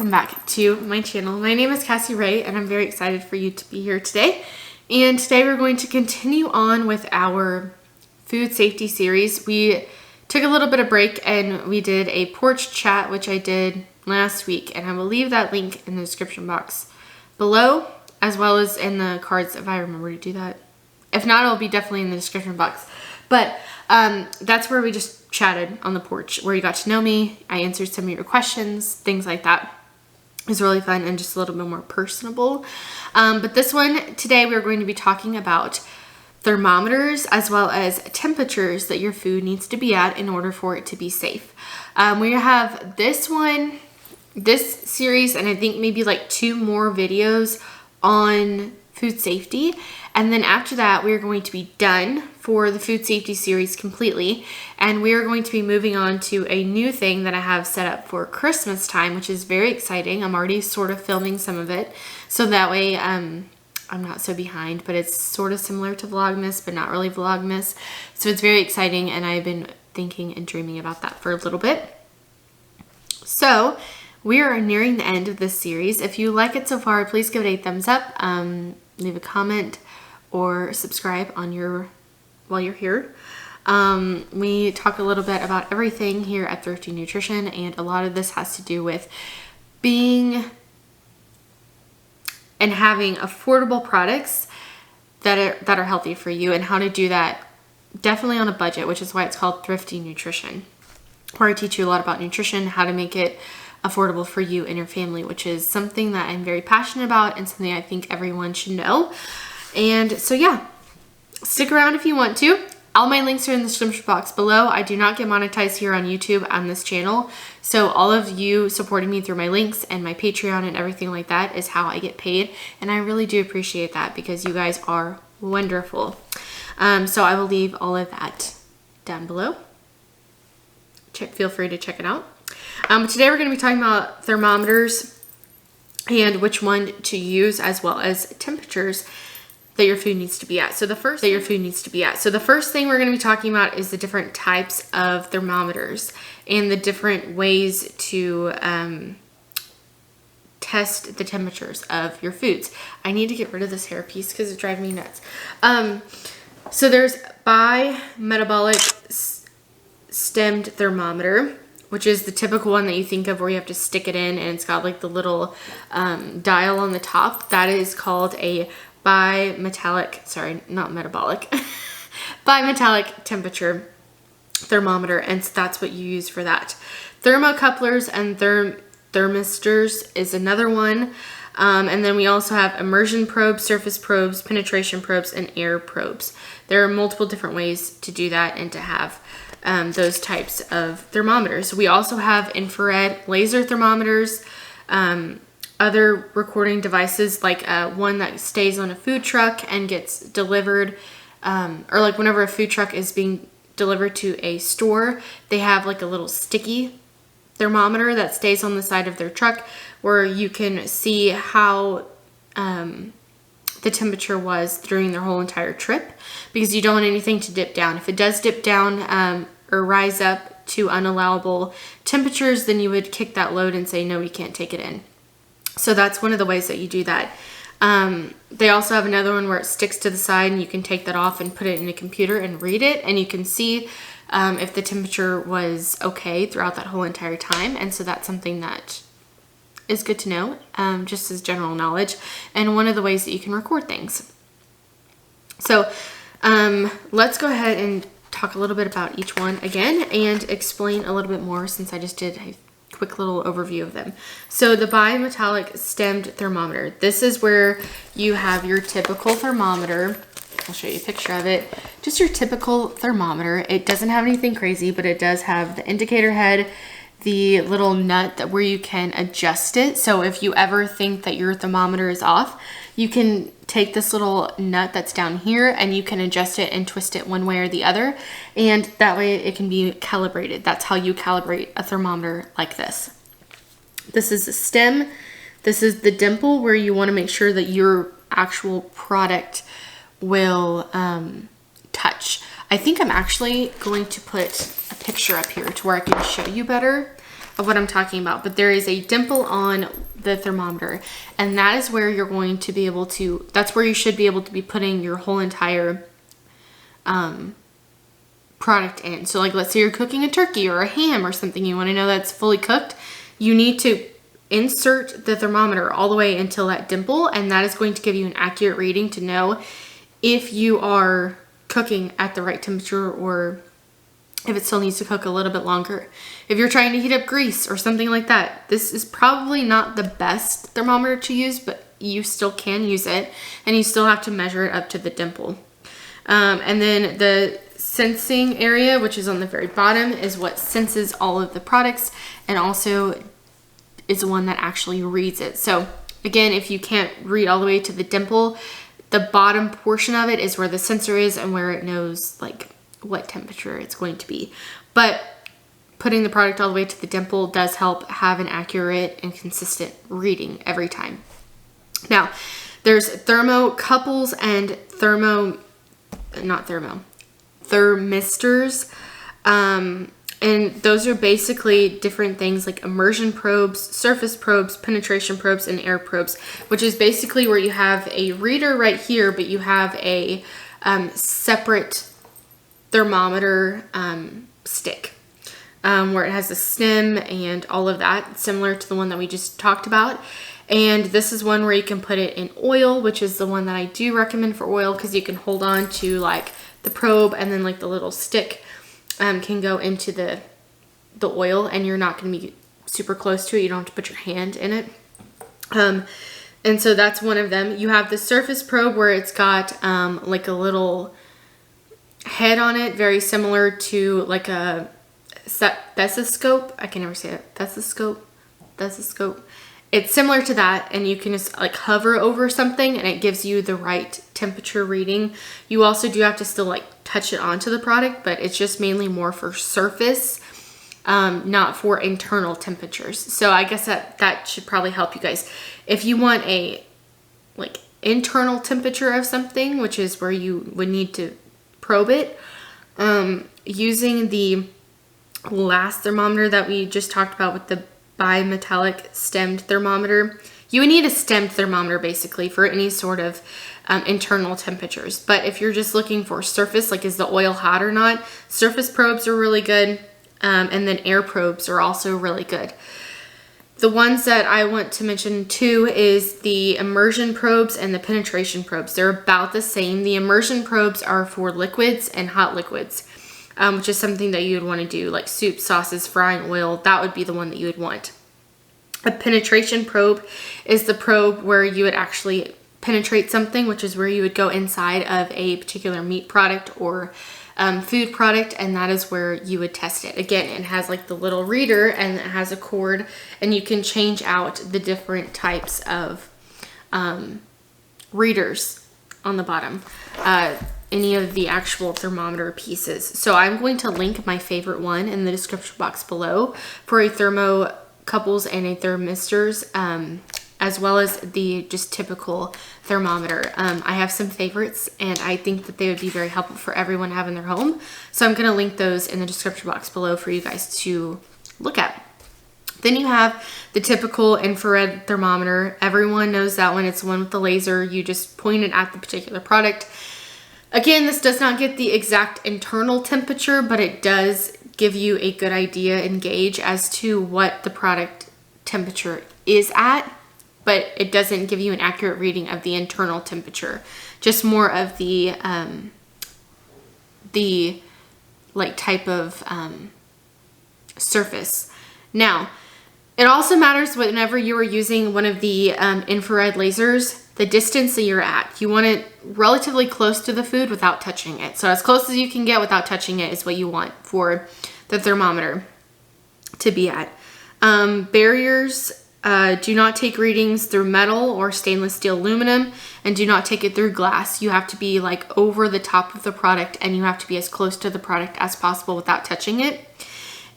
welcome back to my channel. My name is Cassie Ray and I'm very excited for you to be here today. And today we're going to continue on with our food safety series. We took a little bit of break and we did a porch chat, which I did last week, and I will leave that link in the description box below, as well as in the cards if I remember to do that. If not, it'll be definitely in the description box. But that's where we just chatted on the porch, where you got to know me. I answered some of your questions, things like that. It was really fun and just a little bit more personable. But this one, today we're going to be talking about thermometers as well as temperatures that your food needs to be at in order for it to be safe. We have this series, and I think maybe like 2 more videos on food safety. And then after that, we are going to be done for the food safety series completely. And we are going to be moving on to a new thing that I have set up for Christmas time, which is very exciting. I'm already sort of filming some of it, so that way I'm not so behind, but it's sort of similar to Vlogmas, but not really Vlogmas. So it's very exciting, and I've been thinking and dreaming about that for a little bit. So we are nearing the end of this series. If you like it so far, please give it a thumbs up, leave a comment, or subscribe while you're here. We talk a little bit about everything here at Thrifty Nutrition, and a lot of this has to do with being and having affordable products that are healthy for you, and how to do that definitely on a budget, which is why it's called Thrifty Nutrition, where I teach you a lot about nutrition, how to make it affordable for you and your family, which is something that I'm very passionate about and something I think everyone should know. And so yeah, stick around if you want to. All my links are in the description box below. I do not get monetized here on YouTube on this channel. So all of you supporting me through my links and my Patreon and everything like that is how I get paid. And I really do appreciate that because you guys are wonderful. So I will leave all of that down below. Feel free to check it out. Today we're going to be talking about thermometers and which one to use, as well as temperatures that your food needs to be at. So the first thing we're going to be talking about is the different types of thermometers and the different ways to test the temperatures of your foods. I need to get rid of this hairpiece because it's driving me nuts. So there's bimetabolic stemmed thermometer, which is the typical one that you think of where you have to stick it in and it's got like the little dial on the top. That is called a bimetallic temperature thermometer, and so that's what you use for that. Thermocouplers and thermistors is another one. And then we also have immersion probes, surface probes, penetration probes, and air probes. There are multiple different ways to do that and to have those types of thermometers. We also have infrared laser thermometers, other recording devices, like one that stays on a food truck and gets delivered, or like whenever a food truck is being delivered to a store, they have like a little sticky thermometer that stays on the side of their truck where you can see how the temperature was during their whole entire trip, because you don't want anything to dip down. If it does dip down or rise up to unallowable temperatures, then you would kick that load and say, no, you can't take it in. So that's one of the ways that you do that. They also have another one where it sticks to the side and you can take that off and put it in a computer and read it, and you can see if the temperature was okay throughout that whole entire time. And so that's something that is good to know, just as general knowledge, and one of the ways that you can record things. So let's go ahead and talk a little bit about each one again and explain a little bit more, since I just did a quick little overview of them. So the bimetallic stemmed thermometer, this is where you have your typical thermometer. I'll show you a picture of it. Just your typical thermometer. It doesn't have anything crazy, but it does have the indicator head, the little nut where you can adjust it. So if you ever think that your thermometer is off, you can take this little nut that's down here and you can adjust it and twist it one way or the other, and that way it can be calibrated. That's how you calibrate a thermometer like this. This is the stem. This is the dimple where you want to make sure that your actual product will touch. I think I'm actually going to put a picture up here to where I can show you better of what I'm talking about, but there is a dimple on the thermometer, and that is where you're going to be able to, that's where you should be able to be putting your whole entire product in. So like, let's say you're cooking a turkey or a ham or something, you want to know that's fully cooked, you need to insert the thermometer all the way until that dimple, and that is going to give you an accurate reading to know if you are cooking at the right temperature or if it still needs to cook a little bit longer. If you're trying to heat up grease or something like that, this is probably not the best thermometer to use, but you still can use it, and you still have to measure it up to the dimple. And then the sensing area, which is on the very bottom, is what senses all of the products, and also is the one that actually reads it. So again, if you can't read all the way to the dimple, the bottom portion of it is where the sensor is and where it knows like what temperature it's going to be. But putting the product all the way to the dimple does help have an accurate and consistent reading every time. Now, there's thermocouples and thermistors. And those are basically different things like immersion probes, surface probes, penetration probes, and air probes, which is basically where you have a reader right here, but you have a separate thermometer stick where it has a stem and all of that, similar to the one that we just talked about. And this is one where you can put it in oil, which is the one that I do recommend for oil, because you can hold on to like the probe, and then like the little stick can go into the oil, and you're not going to be super close to it. You don't have to put your hand in it. And so that's one of them. You have the surface probe where it's got like a little head on it, very similar to like a stethoscope. I can never say it. Stethoscope. It's similar to that, and you can just like hover over something and it gives you the right temperature reading. You also do have to still like touch it onto the product, but it's just mainly more for surface, not for internal temperatures. So I guess that should probably help you guys. If you want a like internal temperature of something, which is where you would need to probe it, using the last thermometer that we just talked about with the bimetallic stemmed thermometer. You would need a stemmed thermometer basically for any sort of internal temperatures. But if you're just looking for surface, like is the oil hot or not, surface probes are really good. And then air probes are also really good. The ones that I want to mention too is the immersion probes and the penetration probes. They're about the same. The immersion probes are for liquids and hot liquids, which is something that you would want to do, like soup, sauces, frying oil. That would be the one that you would want. A penetration probe is the probe where you would actually penetrate something, which is where you would go inside of a particular meat product or food product, and that is where you would test it. Again, it has like the little reader, and it has a cord, and you can change out the different types of readers on the bottom. Any of the actual thermometer pieces. So I'm going to link my favorite one in the description box below for a thermocouples and a thermistors, as well as the just typical thermometer. I have some favorites, and I think that they would be very helpful for everyone to have in their home. So I'm gonna link those in the description box below for you guys to look at. Then you have the typical infrared thermometer. Everyone knows that one. It's the one with the laser. You just point it at the particular product. Again, this does not get the exact internal temperature, but it does give you a good idea and gauge as to what the product temperature is at, but it doesn't give you an accurate reading of the internal temperature, just more of the like type of surface. Now, it also matters whenever you are using one of the infrared lasers, the distance that you're at. You want it relatively close to the food without touching it. So as close as you can get without touching it is what you want for the thermometer to be at. Barriers, do not take readings through metal or stainless steel aluminum, and do not take it through glass. You have to be like over the top of the product, and you have to be as close to the product as possible without touching it.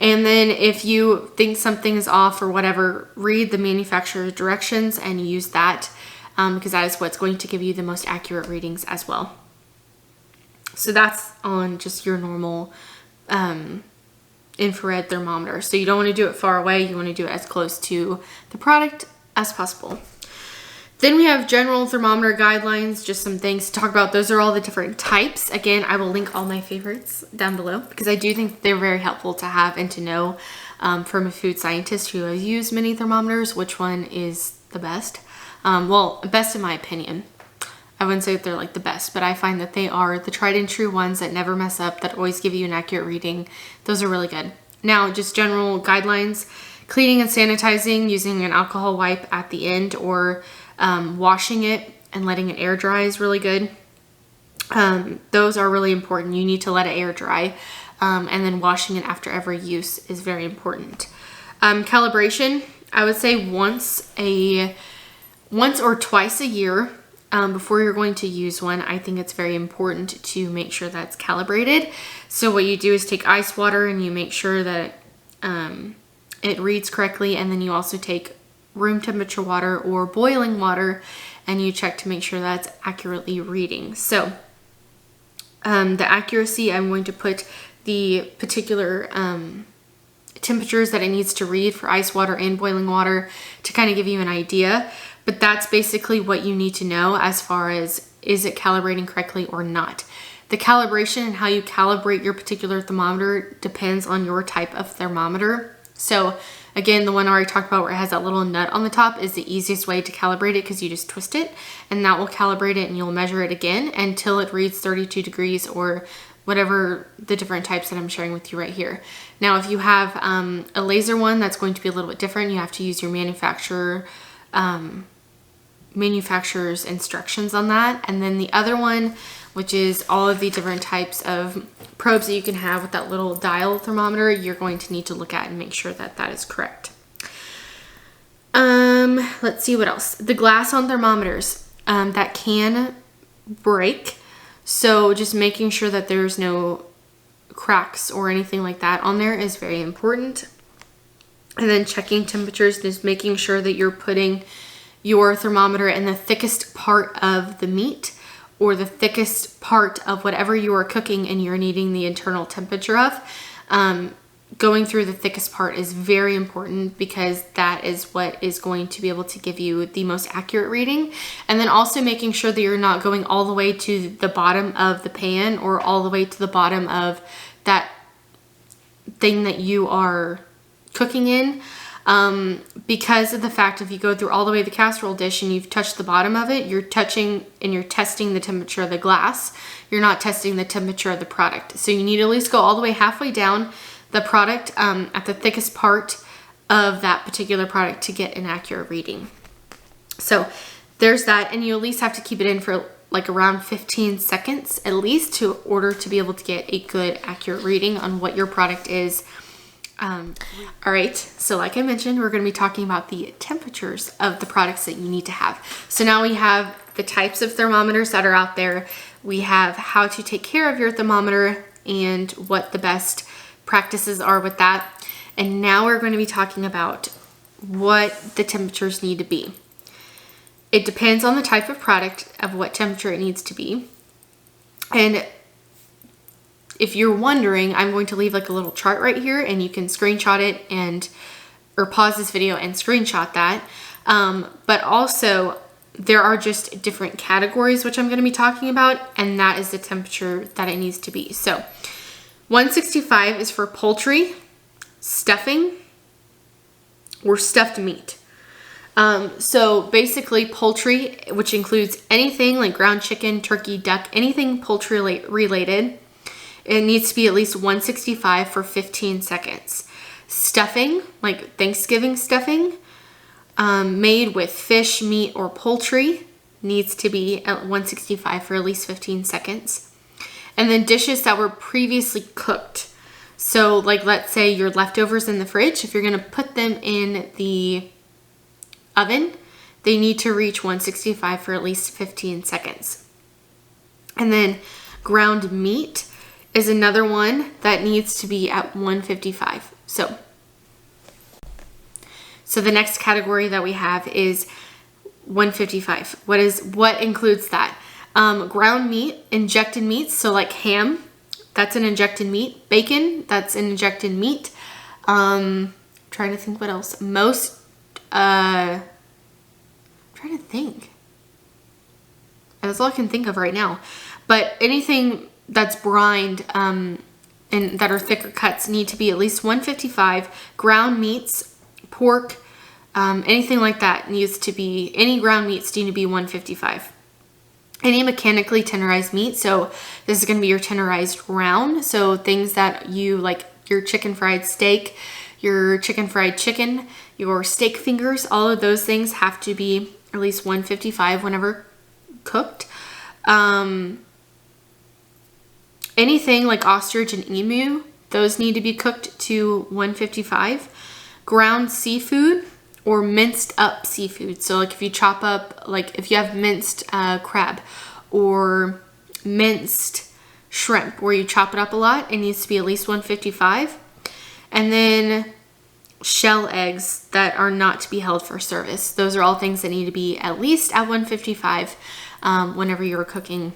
And then if you think something is off or whatever, read the manufacturer's directions and use that, because that is what's going to give you the most accurate readings as well. So that's on just your normal infrared thermometer. So you don't want to do it far away. You want to do it as close to the product as possible. Then we have general thermometer guidelines, just some things to talk about. Those are all the different types. Again, I will link all my favorites down below because I do think they're very helpful to have and to know from a food scientist who has used many thermometers, which one is the best. Well, best in my opinion. I wouldn't say that they're like the best, but I find that they are the tried and true ones that never mess up, that always give you an accurate reading. Those are really good. Now, just general guidelines, cleaning and sanitizing using an alcohol wipe at the end, or washing it and letting it air dry is really good. Those are really important. You need to let it air dry. And then washing it after every use is very important. Calibration, I would say once or twice a year before you're going to use one. I think it's very important to make sure that's calibrated. So what you do is take ice water and you make sure that it reads correctly, and then you also take room temperature water or boiling water and you check to make sure that's accurately reading. So the accuracy, I'm going to put the particular temperatures that it needs to read for ice water and boiling water to kind of give you an idea. But that's basically what you need to know as far as, is it calibrating correctly or not? The calibration and how you calibrate your particular thermometer depends on your type of thermometer. So again, the one I already talked about where it has that little nut on the top is the easiest way to calibrate it, because you just twist it and that will calibrate it, and you'll measure it again until it reads 32 degrees or whatever the different types that I'm sharing with you right here. Now, if you have a laser one, that's going to be a little bit different. You have to use your manufacturer's instructions on that. And then the other one, which is all of the different types of probes that you can have with that little dial thermometer, you're going to need to look at and make sure that that is correct. Let's see what else. The glass on thermometers that can break. So just making sure that there's no cracks or anything like that on there is very important. And then checking temperatures, just making sure that you're putting your thermometer in the thickest part of the meat or the thickest part of whatever you are cooking and you're needing the internal temperature of. Going through the thickest part is very important, because that is what is going to be able to give you the most accurate reading. And then also making sure that you're not going all the way to the bottom of the pan or all the way to the bottom of that thing that you are cooking in. Because of the fact, if you go through all the way to the casserole dish and you've touched the bottom of it, you're touching and you're testing the temperature of the glass. You're not testing the temperature of the product. So you need to at least go all the way halfway down the product at the thickest part of that particular product to get an accurate reading. So there's that, and you at least have to keep it in for like around 15 seconds at least to order to be able to get a good accurate reading on what your product is. All right, so like I mentioned, we're going to be talking about the temperatures of the products that you need to have. So now we have the types of thermometers that are out there. We have how to take care of your thermometer and what the best practices are with that. And now we're going to be talking about what the temperatures need to be. It depends on the type of product of what temperature it needs to be. And if you're wondering, I'm going to leave like a little chart right here, and you can screenshot it or pause this video and screenshot that. But also there are just different categories, which I'm going to be talking about, and that is the temperature that it needs to be. So 165 is for poultry, stuffing, or stuffed meat. So basically poultry, which includes anything like ground chicken, turkey, duck, anything poultry related, it needs to be at least 165 for 15 seconds. Stuffing, like Thanksgiving stuffing, made with fish, meat, or poultry, needs to be at 165 for at least 15 seconds. And then dishes that were previously cooked. So like, let's say your leftovers in the fridge, if you're going to put them in the oven, they need to reach 165 for at least 15 seconds. And then ground meat is another one that needs to be at 155. So the next category that we have is 155. What includes that? Ground meat, injected meats, so like ham, that's an injected meat. Bacon, that's an injected meat. Trying to think what else. Trying to think. That's all I can think of right now. But anything that's brined and that are thicker cuts need to be at least 155. Ground meats, pork, anything like that needs to be, any ground meats need to be 155. Any mechanically tenderized meat, so this is going to be your tenderized round, so things that you like, your chicken fried steak, your chicken fried chicken, your steak fingers, all of those things have to be at least 155 whenever cooked. Anything like ostrich and emu, those need to be cooked to 155. Ground seafood or minced up seafood. So like if you chop up, like if you have minced crab or minced shrimp where you chop it up a lot, it needs to be at least 155. And then shell eggs that are not to be held for service. Those are all things that need to be at least at 155 whenever you're cooking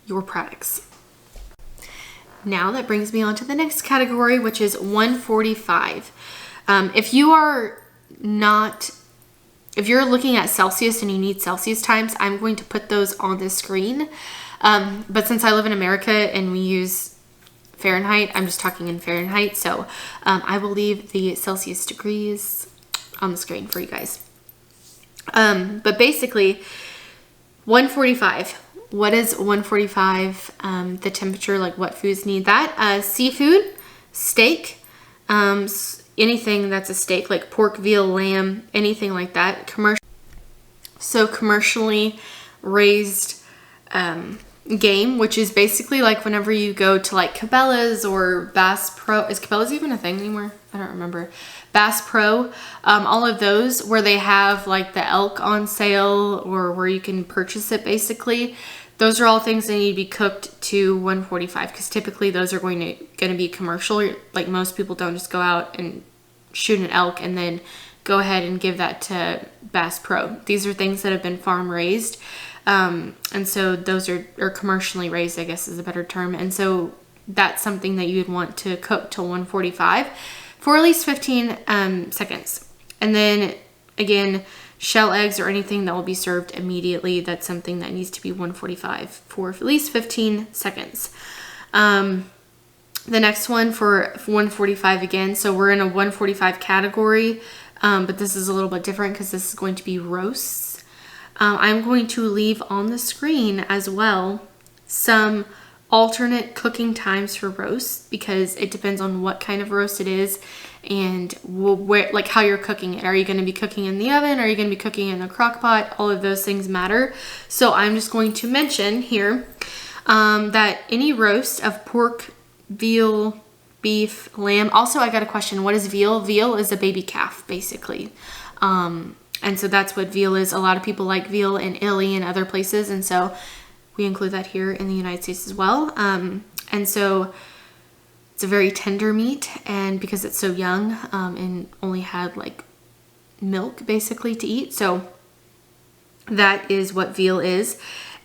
your products. Now that brings me on to the next category, which is 145. If you're looking at Celsius and you need Celsius times, I'm going to put those on the screen. But since I live in America and we use Fahrenheit, I'm just talking in Fahrenheit. So I will leave the Celsius degrees on the screen for you guys. But basically, 145. What is 145? The temperature, like what foods need that? Seafood, steak, anything that's a steak, like pork, veal, lamb, anything like that. Commercially raised game, which is basically like whenever you go to like Cabela's or Bass Pro. Is Cabela's even a thing anymore? I don't remember. Bass Pro, all of those where they have like the elk on sale or where you can purchase it basically. Those are all things that need to be cooked to 145 because typically those are going to be commercial. Like most people don't just go out and shoot an elk and then go ahead and give that to Bass Pro. These are things that have been farm raised. And so those are commercially raised, I guess is a better term. And so that's something that you'd want to cook till 145 for at least 15 seconds. And then again, shell eggs or anything that will be served immediately, that's something that needs to be 145 for at least 15 seconds. The next one for 145 again, so we're in a 145 category, but this is a little bit different because this is going to be roasts. I'm going to leave on the screen as well some alternate cooking times for roasts because it depends on what kind of roast it is and where, like how you're cooking it. Are you going to be cooking in the oven? Are you going to be cooking in the crock pot? All of those things matter. So I'm just going to mention here that any roast of pork, veal, beef, lamb. Also, I got a question. What is veal? Veal is a baby calf, basically. And so that's what veal is. A lot of people like veal in Italy and other places. And so we include that here in the United States as well. And so it's a very tender meat. And because it's so young and only had like milk basically to eat. So that is what veal is.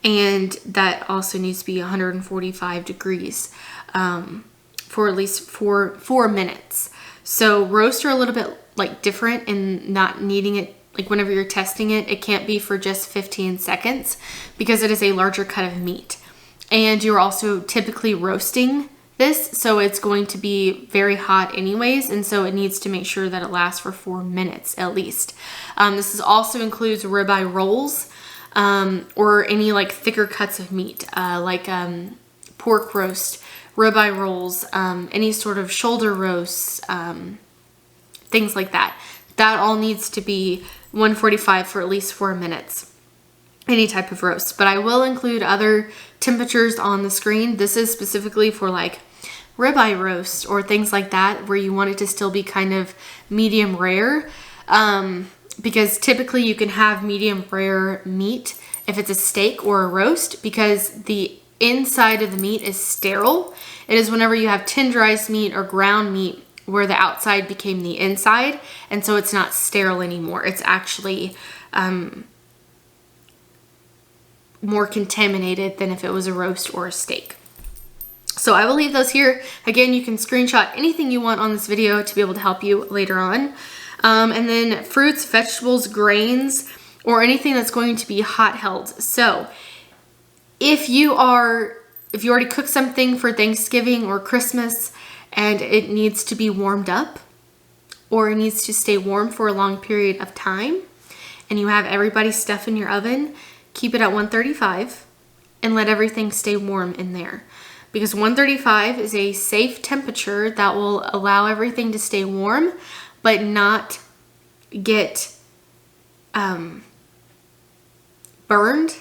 And that also needs to be 145 degrees for at least 4 minutes. So roasts are a little bit like different in not needing it. Like whenever you're testing it, it can't be for just 15 seconds because it is a larger cut of meat. And you're also typically roasting this, so it's going to be very hot anyways, and so it needs to make sure that it lasts for 4 minutes at least. This also includes ribeye rolls or any like thicker cuts of meat, like pork roast, ribeye rolls, any sort of shoulder roasts, things like that. That all needs to be 145 for at least 4 minutes. Any type of roast. But I will include other temperatures on the screen. This is specifically for like ribeye roast or things like that where you want it to still be kind of medium rare. Because typically you can have medium rare meat if it's a steak or a roast because the inside of the meat is sterile. It is whenever you have tenderized meat or ground meat where the outside became the inside, and so it's not sterile anymore. It's actually more contaminated than if it was a roast or a steak. So I will leave those here. Again, you can screenshot anything you want on this video to be able to help you later on. And then fruits, vegetables, grains, or anything that's going to be hot held. So if you already cooked something for Thanksgiving or Christmas and it needs to be warmed up, or it needs to stay warm for a long period of time, and you have everybody's stuff in your oven, keep it at 135 and let everything stay warm in there. Because 135 is a safe temperature that will allow everything to stay warm, but not get burned.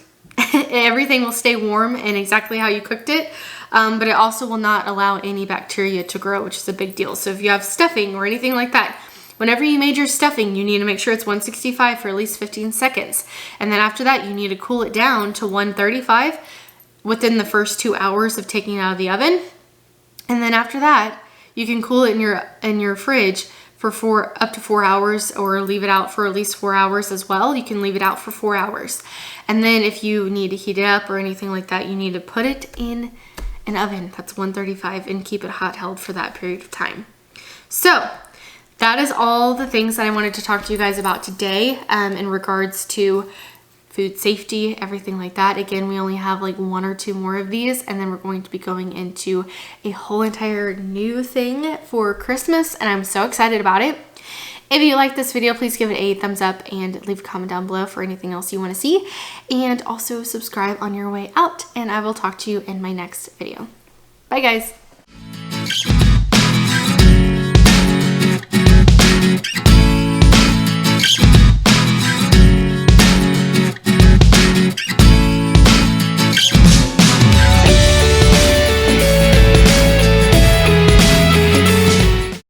Everything will stay warm and exactly how you cooked it, but it also will not allow any bacteria to grow, which is a big deal. So if you have stuffing or anything like that, whenever you made your stuffing, you need to make sure it's 165 for at least 15 seconds. And then after that, you need to cool it down to 135 within the first 2 hours of taking it out of the oven. And then after that, you can cool it in your fridge for up to 4 hours, or leave it out for at least 4 hours as well. You can leave it out for 4 hours. And then if you need to heat it up or anything like that, you need to put it in an oven that's 135 and keep it hot held for that period of time. So that is all the things that I wanted to talk to you guys about today in regards to food safety, everything like that. Again, we only have like 1 or 2 more of these, and then we're going to be going into a whole entire new thing for Christmas, and I'm so excited about it. If you like this video, please give it a thumbs up and leave a comment down below for anything else you want to see, and also subscribe on your way out, and I will talk to you in my next video. Bye guys.